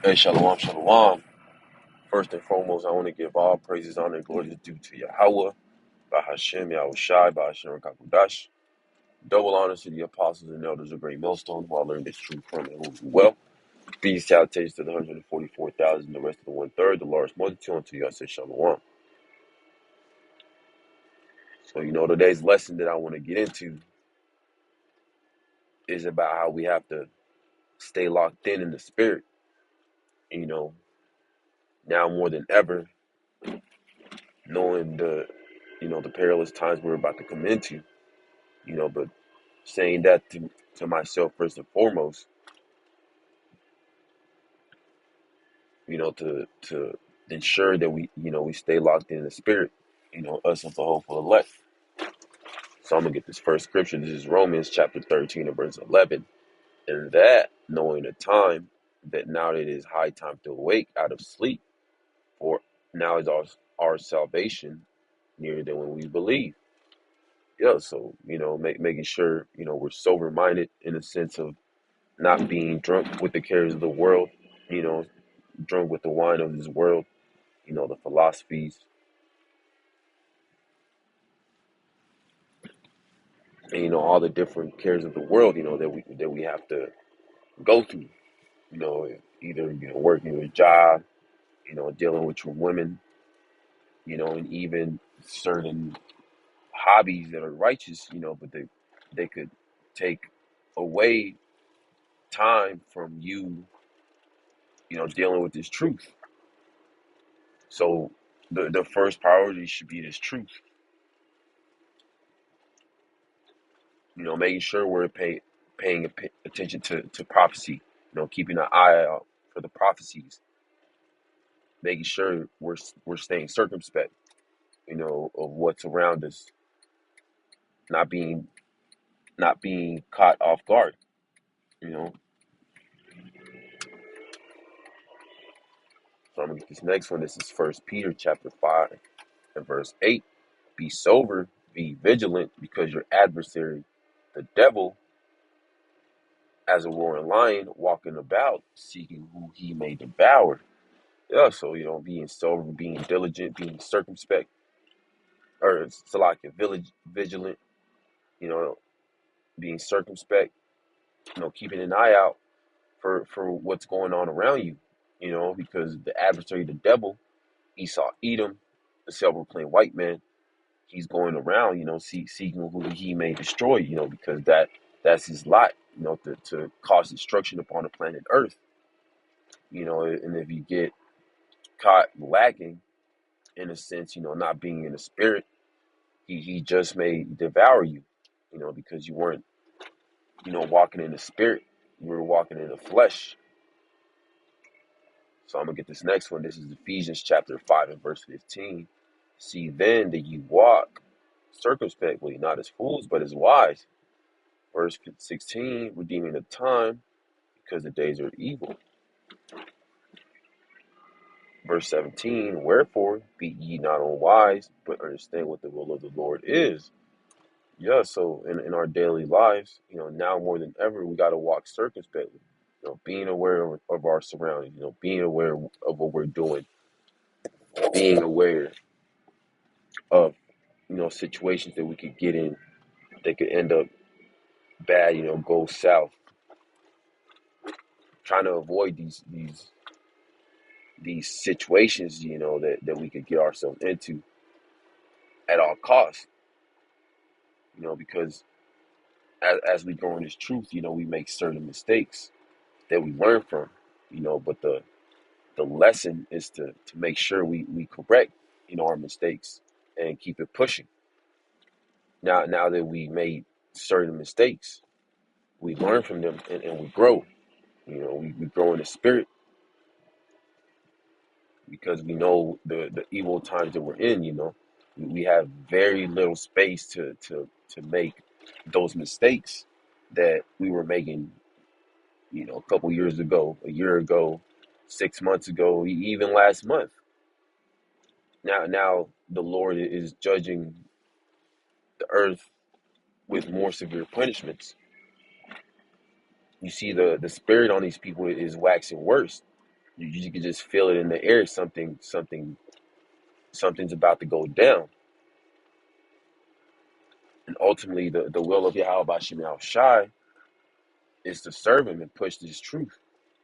Hey, shalom, shalom. First and foremost, I want to give all praises, honor, and glory due to Yahweh, by Hashem, Yahushai, by Hashem Kakudash. Double honors to the apostles and elders of Great Millstone, who I learned this truth from and who do well. Peace, salutations to the 144,000, the rest of the one-third, the largest multitude, unto you I say shalom. So, today's lesson that I want to get into is about how we have to stay locked in the spirit. You know, now more than ever, knowing the perilous times we're about to come into, but saying that to myself first and foremost, to ensure that we stay locked in the spirit, us of the hopeful elect. So I'm gonna get this first scripture. This is Romans chapter 13 and verse 11. And that knowing the time, that now it is high time to awake out of sleep, for now is our salvation nearer than when we believe. Yeah, so making sure we're sober minded in the sense of not being drunk with the cares of the world, you know, drunk with the wine of this world, the philosophies, and all the different cares of the world, that we have to go through, either working your job, dealing with your women, and even certain hobbies that are righteous, but they could take away time from you, dealing with this truth. So the first priority should be this truth. Making sure we're paying attention to prophecy, keeping an eye out for the prophecies, making sure we're staying circumspect, of what's around us, not being caught off guard, you know. So I'm gonna get this next one. This is First Peter chapter 5 and verse 8. Be sober, be vigilant, because your adversary, the devil, as a roaring lion, walking about, seeking who he may devour. Yeah, so being sober, being diligent, being circumspect, or Salakia, vigilant, you know, being circumspect, keeping an eye out for what's going on around you, because the adversary, the devil, Esau, Edom, the self-proclaimed white man, he's going around, seeking who he may destroy, because that's his lot, to cause destruction upon the planet Earth, and if you get caught lacking, in a sense, not being in the spirit, he just may devour you, because you weren't, walking in the spirit, you were walking in the flesh. So I'm gonna get this next one. This is Ephesians chapter 5 and verse 15. See then that you walk circumspectly, not as fools, but as wise. Verse 16, redeeming the time, because the days are evil. Verse 17, wherefore be ye not unwise, but understand what the will of the Lord is. Yeah, so in our daily lives, now more than ever, we got to walk circumspectly, being aware of our surroundings, being aware of what we're doing, being aware of, situations that we could get in that could end up bad, go south, trying to avoid these situations, that we could get ourselves into at all costs, because as we grow in this truth, we make certain mistakes that we learn from, but the lesson is to make sure we correct, our mistakes and keep it pushing. Now that we made certain mistakes, we learn from them and we grow. We grow in the spirit because we know the evil times that we're in. We have very little space to make those mistakes that we were making, a couple years ago, a year ago, 6 months ago, even last month. Now the Lord is judging the earth with more severe punishments. You see, the spirit on these people is waxing worse. You can just feel it in the air. Something's about to go down. And ultimately, the will of Yahweh Bashim Shai is to serve him and push this truth.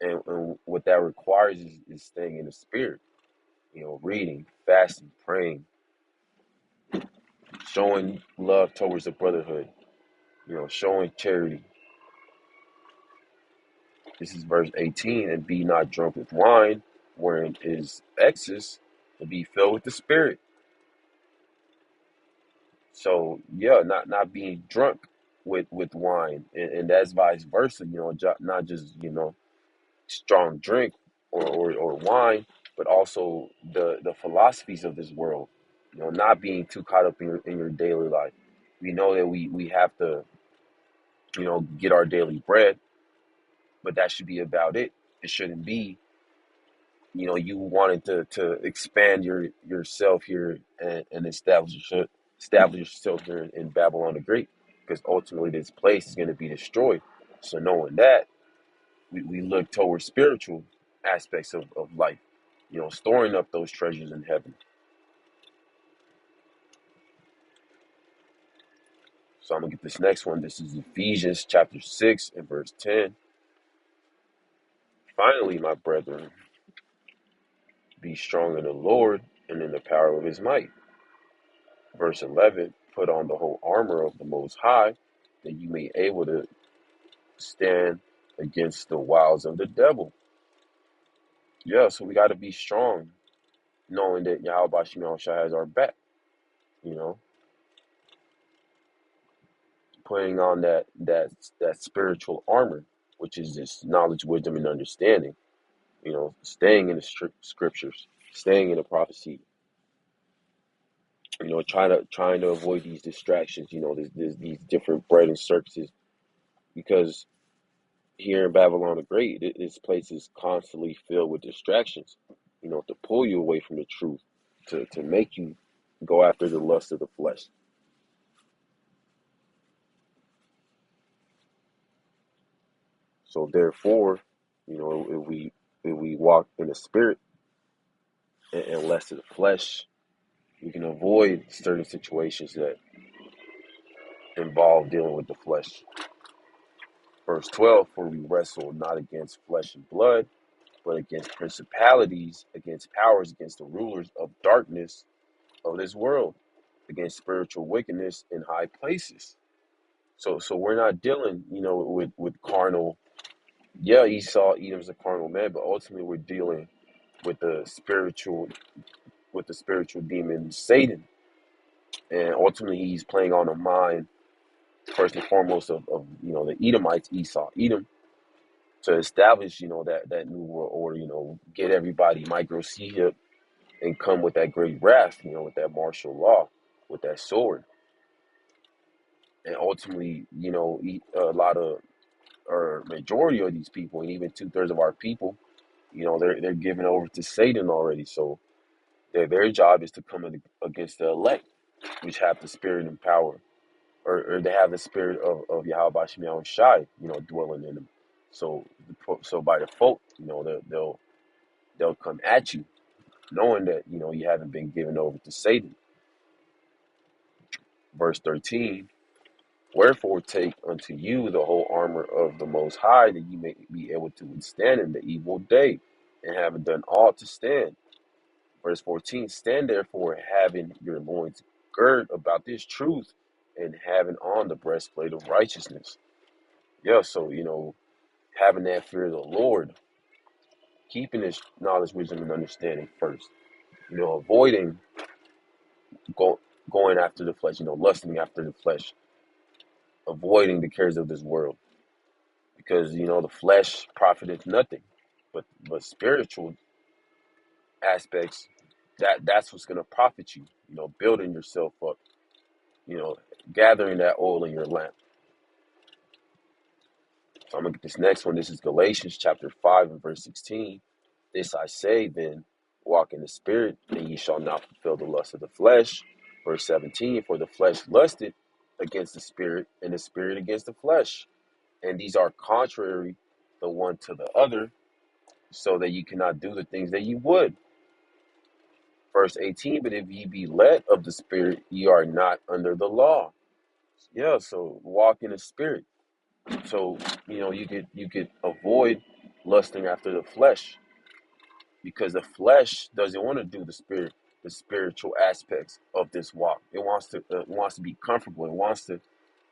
And what that requires is staying in the spirit, reading, fasting, praying, showing love towards the brotherhood, showing charity. This is verse 18, and be not drunk with wine, wherein is excess, and be filled with the spirit. So yeah, not being drunk with wine, and that's vice versa. Not just strong drink or wine, but also the philosophies of this world. Not being too caught up in your daily life. We know that we have to get our daily bread, but that should be about it. It shouldn't be you wanted to expand yourself here and establish yourself here in Babylon the Great, because ultimately this place is going to be destroyed. So knowing that, we look towards spiritual aspects of life, storing up those treasures in heaven. So I'm gonna get this next one. This is Ephesians chapter 6 and verse 10. Finally, my brethren, be strong in the Lord and in the power of his might. Verse 11, put on the whole armor of the Most High, that you may be able to stand against the wiles of the devil. Yeah, so we got to be strong, knowing that Yahweh Bashim Shai has our back, you know, putting on that spiritual armor, which is this knowledge, wisdom, and understanding, staying in the scriptures, staying in the prophecy, trying to avoid these distractions, these different bread and circuses, because here in Babylon the Great, this place is constantly filled with distractions, to pull you away from the truth, to make you go after the lust of the flesh. So therefore, if we walk in the spirit and less of the flesh, we can avoid certain situations that involve dealing with the flesh. Verse 12, for we wrestle not against flesh and blood, but against principalities, against powers, against the rulers of darkness of this world, against spiritual wickedness in high places. So we're not dealing, with carnal. Yeah, Esau, Edom's a carnal man, but ultimately we're dealing with the spiritual demon Satan, and ultimately he's playing on the mind first and foremost of the Edomites, Esau, Edom, to establish that new world order. Get everybody micro-hip and come with that great wrath, with that martial law, with that sword. And ultimately, a lot of, or majority of these people, and even 2/3 of our people, they're given over to Satan already. So their job is to come against the elect, which have the spirit and power, or they have the spirit of Yahweh Bashim Shai, dwelling in them. So by default, they'll come at you, knowing that you haven't been given over to Satan. Verse 13. Wherefore take unto you the whole armor of the Most High, that ye may be able to withstand in the evil day, and having done all to stand. Verse 14, stand therefore, having your loins girt about this truth, and having on the breastplate of righteousness. Yeah, so, having that fear of the Lord, keeping this knowledge, wisdom, and understanding first, avoiding going after the flesh, lusting after the flesh, avoiding the cares of this world. Because the flesh profiteth nothing, but spiritual aspects, that's what's going to profit you. Building yourself up, gathering that oil in your lamp. So I'm gonna get this next one. This is Galatians chapter 5 and verse 16. This I say then, walk in the spirit, and ye shall not fulfill the lust of the flesh. Verse 17, for the flesh lusteth against the spirit, and the spirit against the flesh, and these are contrary the one to the other, so that you cannot do the things that you would. Verse 18, but if ye be led of the Spirit, ye are not under the law. Yeah, so walk in the Spirit. So, you could avoid lusting after the flesh, because the flesh doesn't want to do the spiritual aspects of this walk. It wants to be comfortable. It wants to,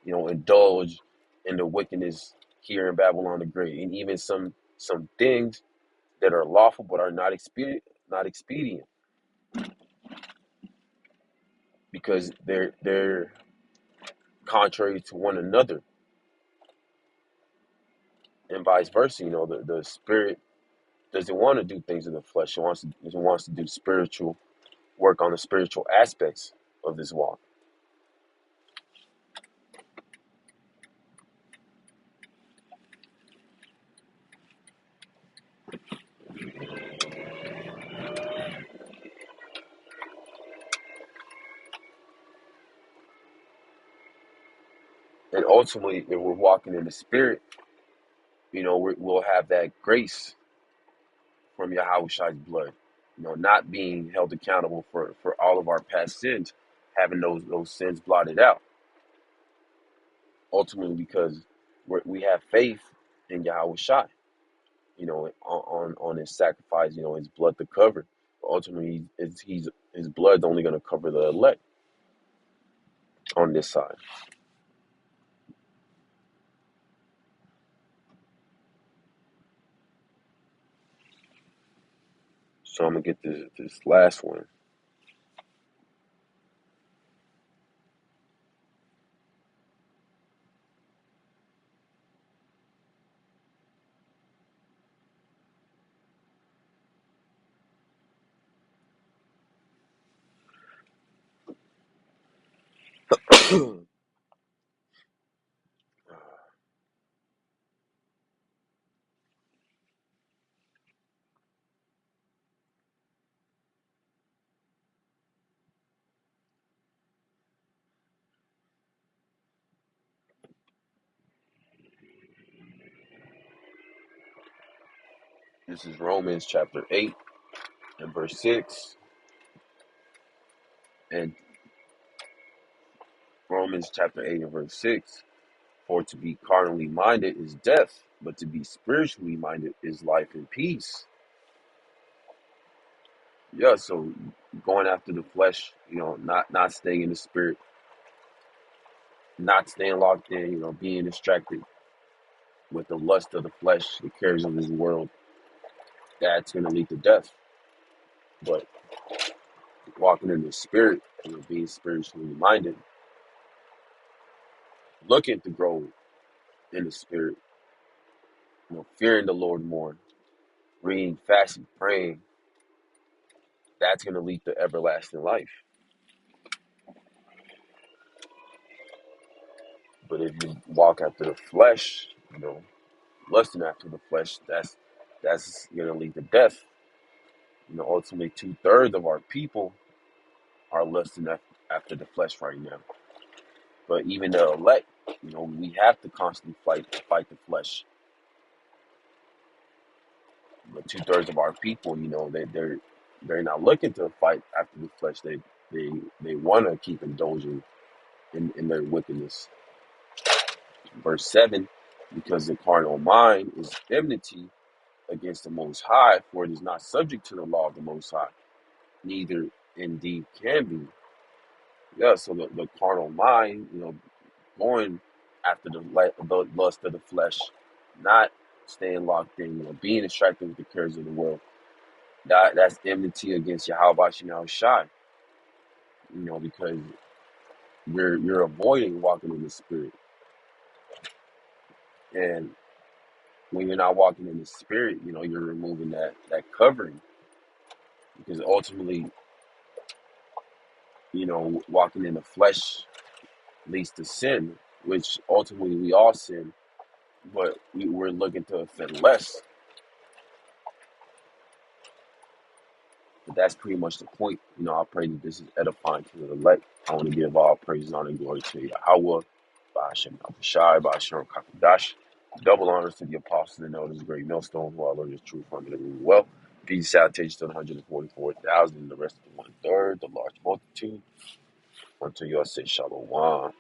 indulge in the wickedness here in Babylon the Great, and even some things that are lawful but are not expedient, because they're contrary to one another, and vice versa. The spirit doesn't want to do things in the flesh. It wants to do spiritual work on the spiritual aspects of this walk. And ultimately, if we're walking in the spirit, we'll have that grace from Yahweh's blood, not being held accountable for all of our past sins, having those sins blotted out. Ultimately, because we have faith in Yahweh Shai, on his sacrifice, his blood to cover. But ultimately, his blood's only going to cover the elect on this side. So I'm gonna get this last one. This is Romans chapter 8 and verse 6. And Romans chapter 8 and verse 6. For to be carnally minded is death, but to be spiritually minded is life and peace. Yeah, so going after the flesh, not staying in the spirit, not staying locked in, being distracted with the lust of the flesh, the cares of this world, that's going to lead to death. But walking in the spirit, being spiritually minded, looking to grow in the spirit, fearing the Lord more, reading, fasting, praying, that's going to lead to everlasting life. But if you walk after the flesh, lusting after the flesh, that's going to lead to death. Ultimately, 2/3 of our people are lusting after the flesh right now. But even the elect, we have to constantly fight the flesh. But 2/3 of our people, they're not looking to fight after the flesh. They want to keep indulging in their wickedness. Verse 7, because the carnal mind is enmity against the Most High, for it is not subject to the law of the Most High, neither indeed can be. Yeah, so the carnal mind, going after the lust of the flesh, not staying locked in, being distracted with the cares of the world. That's enmity against Yahweh Shai, because you're avoiding walking in the spirit. And when you're not walking in the spirit, you're removing that covering, because ultimately, walking in the flesh leads to sin, which ultimately we all sin, but we're looking to offend less. But that's pretty much the point. I pray that this is edifying to the elect. I want to give all praise and honor and glory to Yahweh, by Hashem Shai, by Hashem Kakadash. Double honors to the apostles and elders, great millstone, who are learning this truth from and living well. Peace, salutations to the 144,000 and the rest of the one third, the large multitude. Unto your say shalom.